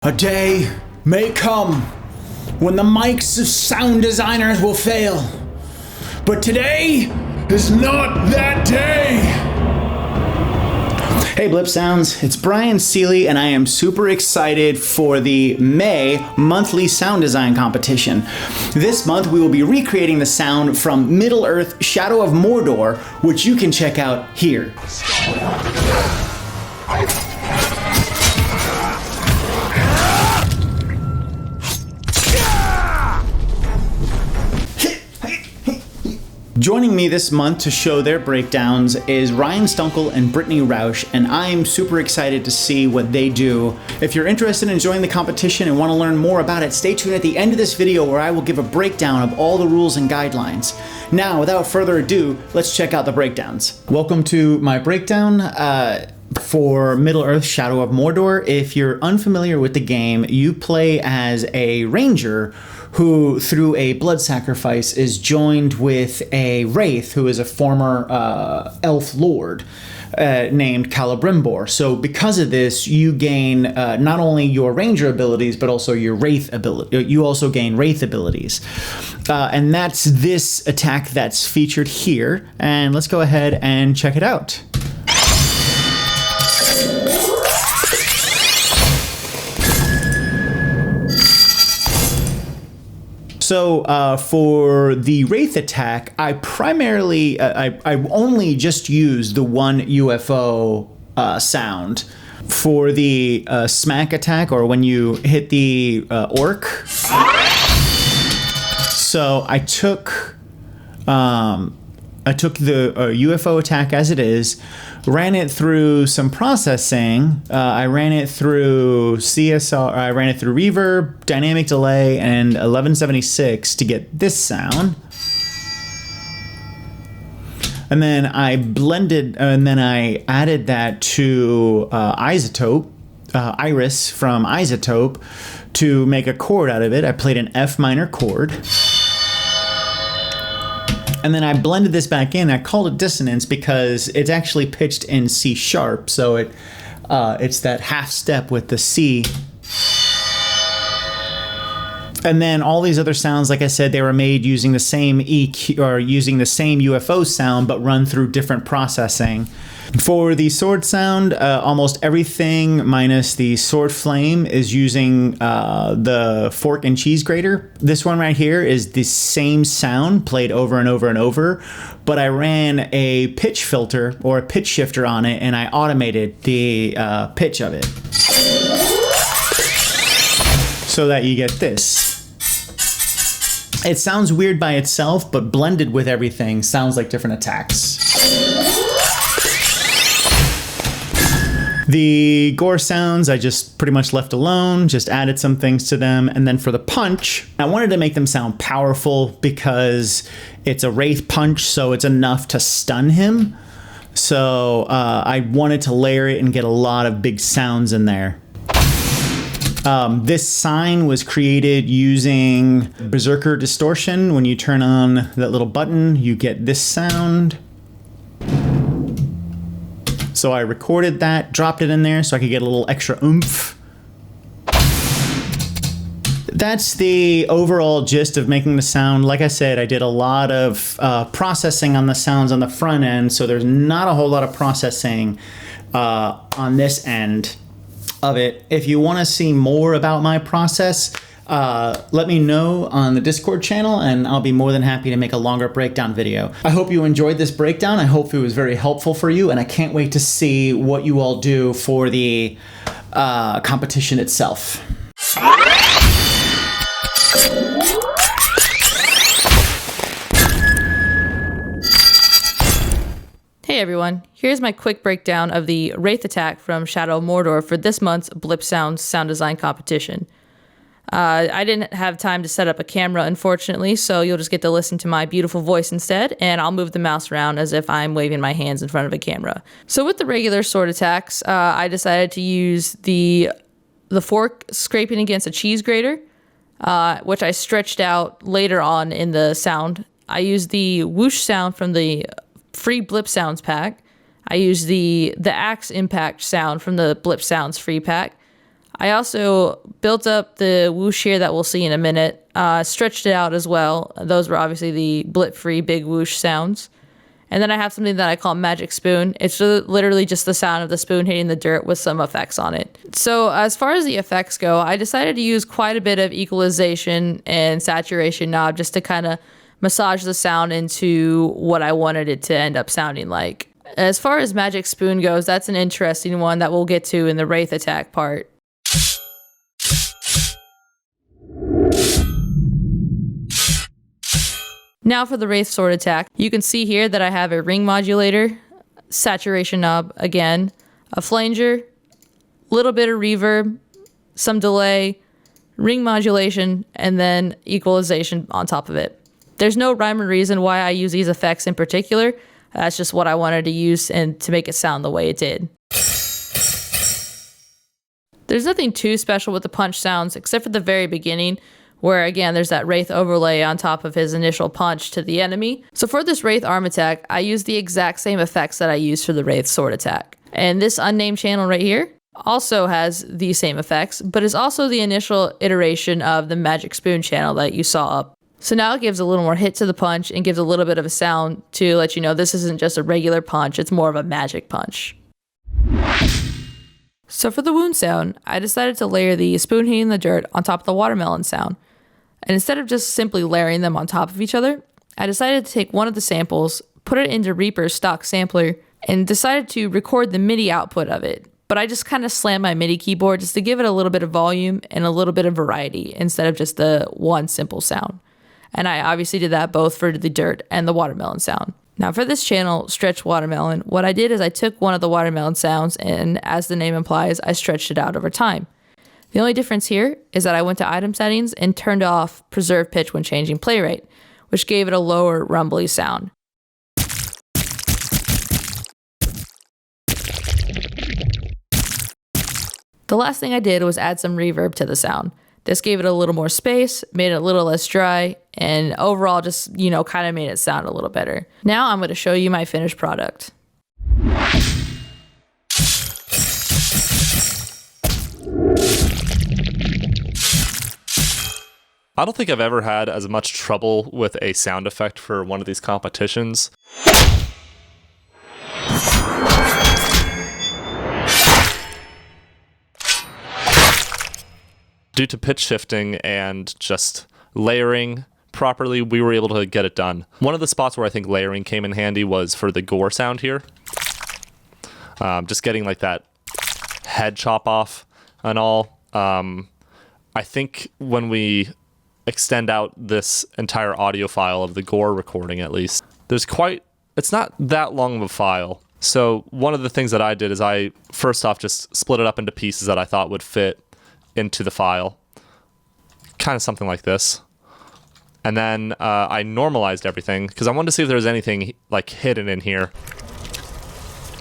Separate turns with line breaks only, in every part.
A day may come when the mics of sound designers will fail. But today is not that day! Hey Blipsounds, it's Brian Seeley and I am super excited for the May monthly sound design competition. This month we will be recreating the sound from Middle-earth Shadow of Mordor, which you can check out here. Joining me this month to show their breakdowns is Ryan Stunkel and Brittany Rausch, and I'm super excited to see what they do. If you're interested in joining the competition and want to learn more about it, stay tuned at the end of this video where I will give a breakdown of all the rules and guidelines. Now, without further ado, let's check out the breakdowns. Welcome to my breakdown for Middle-earth Shadow of Mordor. If you're unfamiliar with the game, you play as a ranger who, through a blood sacrifice, is joined with a Wraith, who is a former elf lord named Celebrimbor. So because of this, you gain not only your ranger abilities, but also your Wraith ability. You also gain Wraith abilities. And that's this attack that's featured here. And let's go ahead and check it out. So for the Wraith attack, I primarily, I only just use the one UFO sound. For the smack attack, or when you hit the orc, so I took the UFO attack as it is, ran it through some processing. I ran it through CSR, I ran it through reverb, dynamic delay, and 1176 to get this sound. And then I blended, and then I added that to Isotope, Iris from Isotope, to make a chord out of it. I played an F minor chord. And then I blended this back in. I called it dissonance because it's actually pitched in C sharp, so it's that half step with the C. And then all these other sounds, like I said, they were made using the same EQ, or using the same UFO sound, but run through different processing. For the sword sound, almost everything minus the sword flame is using the fork and cheese grater. This one right here is the same sound played over and over and over, but I ran a pitch filter or a pitch shifter on it, and I automated the pitch of it so that you get this. It sounds weird by itself, but blended with everything sounds like different attacks. The gore sounds I just pretty much left alone, just added some things to them. And then for the punch, I wanted to make them sound powerful because it's a Wraith punch, so it's enough to stun him. So I wanted to layer it and get a lot of big sounds in there. This sign was created using Berserker Distortion. When you turn on that little button, you get this sound. So I recorded that, dropped it in there so I could get a little extra oomph. That's the overall gist of making the sound. Like I said, I did a lot of processing on the sounds on the front end, so there's not a whole lot of processing on this end of it. If you want to see more about my process, let me know on the Discord channel and I'll be more than happy to make a longer breakdown video. I hope you enjoyed this breakdown. I hope it was very helpful for you, and I can't wait to see what you all do for the competition itself.
Hey everyone, here's my quick breakdown of the Wraith attack from Shadow of Mordor for this month's Blipsounds sound design competition. I didn't have time to set up a camera, unfortunately, so you'll just get to listen to my beautiful voice instead, and I'll move the mouse around as if I'm waving my hands in front of a camera. So with the regular sword attacks, I decided to use the fork scraping against a cheese grater, which I stretched out later on in the sound. I used the whoosh sound from the free Blipsounds pack. I used the axe impact sound from the Blipsounds free pack. I also built up the whoosh here that we'll see in a minute, stretched it out as well. Those were obviously the blip-free big whoosh sounds. And then I have something that I call Magic Spoon. It's literally just the sound of the spoon hitting the dirt with some effects on it. So as far as the effects go, I decided to use quite a bit of equalization and saturation knob just to kind of massage the sound into what I wanted it to end up sounding like. As far as Magic Spoon goes, that's an interesting one that we'll get to in the Wraith attack part. Now for the Wraith sword attack, you can see here that I have a ring modulator, saturation knob again, a flanger, little bit of reverb, some delay, ring modulation, and then equalization on top of it. There's no rhyme or reason why I use these effects in particular. That's just what I wanted to use and to make it sound the way it did. There's nothing too special with the punch sounds except for the very beginning, where again there's that Wraith overlay on top of his initial punch to the enemy. So for this Wraith arm attack, I used the exact same effects that I used for the Wraith sword attack. And this unnamed channel right here also has the same effects, but is also the initial iteration of the Magic Spoon channel that you saw up. So now it gives a little more hit to the punch and gives a little bit of a sound to let you know this isn't just a regular punch, it's more of a magic punch. So for the wound sound, I decided to layer the spoon hitting the dirt on top of the watermelon sound. And instead of just simply layering them on top of each other, I decided to take one of the samples, put it into Reaper's stock sampler, and decided to record the MIDI output of it. But I just kind of slammed my MIDI keyboard just to give it a little bit of volume and a little bit of variety instead of just the one simple sound. And I obviously did that both for the dirt and the watermelon sound. Now for this channel, Stretch Watermelon, what I did is I took one of the watermelon sounds and, as the name implies, I stretched it out over time. The only difference here is that I went to item settings and turned off preserve pitch when changing play rate, which gave it a lower rumbly sound. The last thing I did was add some reverb to the sound. This gave it a little more space, made it a little less dry, and overall just, kind of made it sound a little better. Now I'm going to show you my finished product.
I don't think I've ever had as much trouble with a sound effect for one of these competitions. Due to pitch shifting and just layering properly, we were able to get it done. One of the spots where I think layering came in handy was for the gore sound here. Just getting like that head chop off and all. I think when we extend out this entire audio file of the gore recording, at least, it's not that long of a file. So one of the things that I did is I first off just split it up into pieces that I thought would fit into the file, kind of something like this. And then I normalized everything because I wanted to see if there was anything like hidden in here.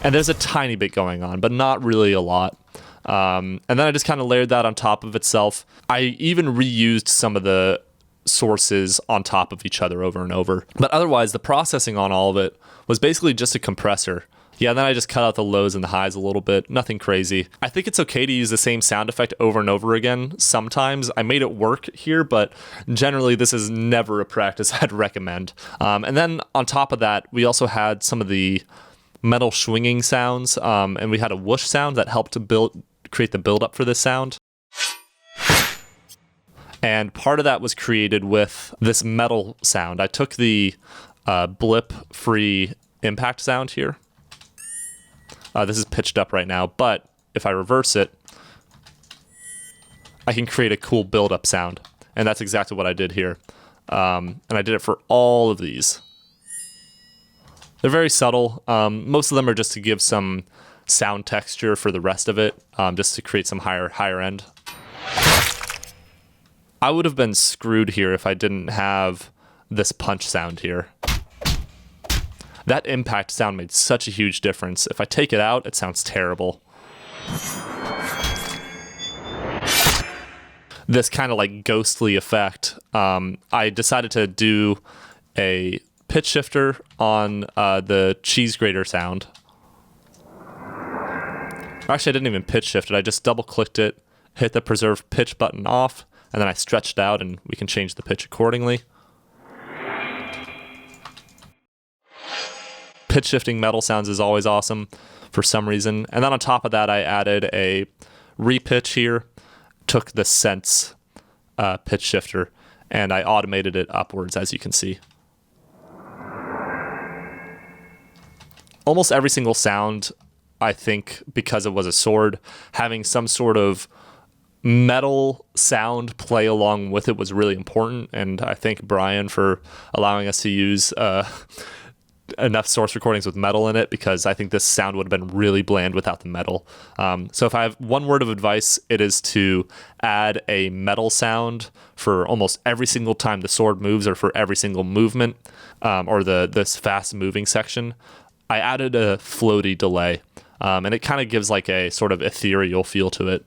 And there's a tiny bit going on, but not really a lot. And then I just kind of layered that on top of itself. I even reused some of the sources on top of each other over and over. But otherwise, the processing on all of it was basically just a compressor. Yeah, and then I just cut out the lows and the highs a little bit. Nothing crazy. I think it's okay to use the same sound effect over and over again. Sometimes I made it work here, but generally this is never a practice I'd recommend. And then on top of that, we also had some of the metal swinging sounds, and we had a whoosh sound that helped to create the build-up for this sound. And part of that was created with this metal sound. I took the blip-free impact sound here. This is pitched up right now, but if I reverse it, I can create a cool build-up sound. And that's exactly what I did here. And I did it for all of these. They're very subtle. Most of them are just to give some sound texture for the rest of it, just to create some higher end. I would have been screwed here if I didn't have this punch sound here. That impact sound made such a huge difference. If I take it out, it sounds terrible. This kind of like ghostly effect. I decided to do a pitch shifter on the cheese grater sound. Actually, I didn't even pitch shift it. I just double clicked it hit the preserve pitch button off, and then I stretched out and we can change the pitch accordingly. Pitch shifting metal sounds is always awesome for some reason. And then on top of that, I added a repitch here, took the sense pitch shifter, and I automated it upwards, as you can see. Almost every single sound, I think, because it was a sword, having some sort of metal sound play along with it was really important. And I thank Brian for allowing us to use enough source recordings with metal in it, because I think this sound would have been really bland without the metal. So if I have one word of advice, it is to add a metal sound for almost every single time the sword moves, or for every single movement, or this fast moving section. I added a floaty delay, and it kind of gives like a sort of ethereal feel to it.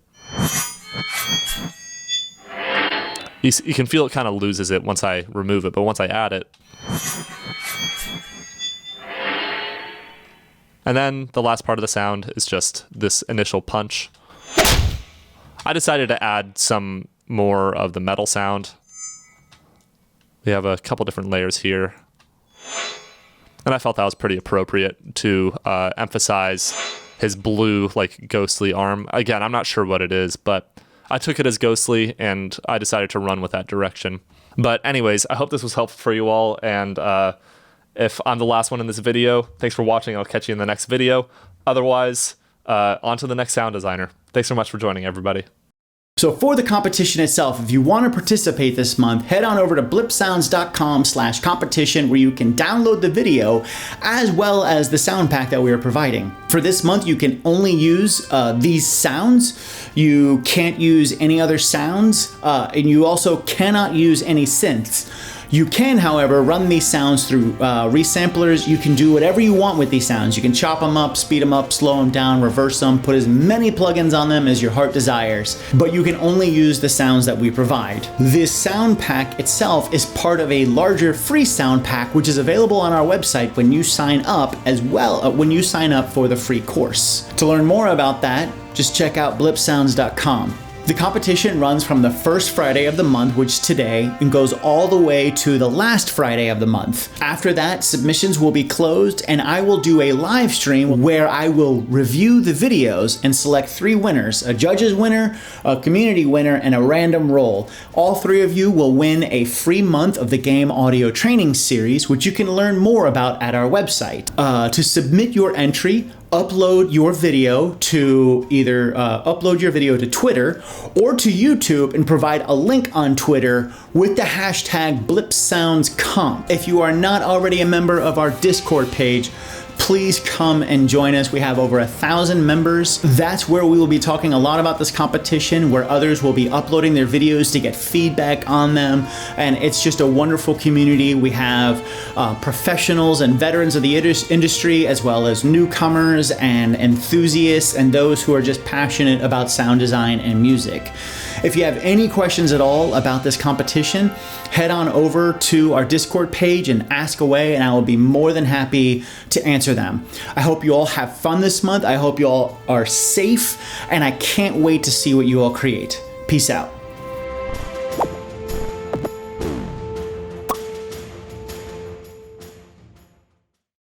You can feel it kind of loses it once I remove it, but once I add it. And then the last part of the sound is just this initial punch. I decided to add some more of the metal sound. We have a couple different layers here. And I felt that was pretty appropriate to emphasize his blue, like, ghostly arm. Again, I'm not sure what it is, but I took it as ghostly, and I decided to run with that direction. But anyways, I hope this was helpful for you all, and if I'm the last one in this video, thanks for watching. I'll catch you in the next video. Otherwise, on to the next sound designer. Thanks so much for joining, everybody.
So for the competition itself, if you want to participate this month, head on over to blipsounds.com/competition, where you can download the video as well as the sound pack that we are providing. For this month, you can only use these sounds. You can't use any other sounds, and you also cannot use any synths. You can, however, run these sounds through resamplers. You can do whatever you want with these sounds. You can chop them up, speed them up, slow them down, reverse them, put as many plugins on them as your heart desires. But you can only use the sounds that we provide. This sound pack itself is part of a larger free sound pack, which is available on our website when you sign up, as well when you sign up for the free course. To learn more about that, just check out blipsounds.com. The competition runs from the first Friday of the month, which is today, and goes all the way to the last Friday of the month. After that, submissions will be closed, and I will do a live stream where I will review the videos and select 3 winners: a judge's winner, a community winner, and a random roll. All 3 of you will win a free month of the game audio training series, which you can learn more about at our website. To submit your entry, upload your video to either upload your video to Twitter or to YouTube, and provide a link on Twitter with the hashtag BlipsoundsComp. If you are not already a member of our Discord page, please come and join us. We have over 1,000 members. That's where we will be talking a lot about this competition, where others will be uploading their videos to get feedback on them. And it's just a wonderful community. We have professionals and veterans of the industry, as well as newcomers and enthusiasts, and those who are just passionate about sound design and music. If you have any questions at all about this competition, head on over to our Discord page and ask away, and I will be more than happy to answer them. I hope you all have fun this month. I hope you all are safe, and I can't wait to see what you all create. Peace out.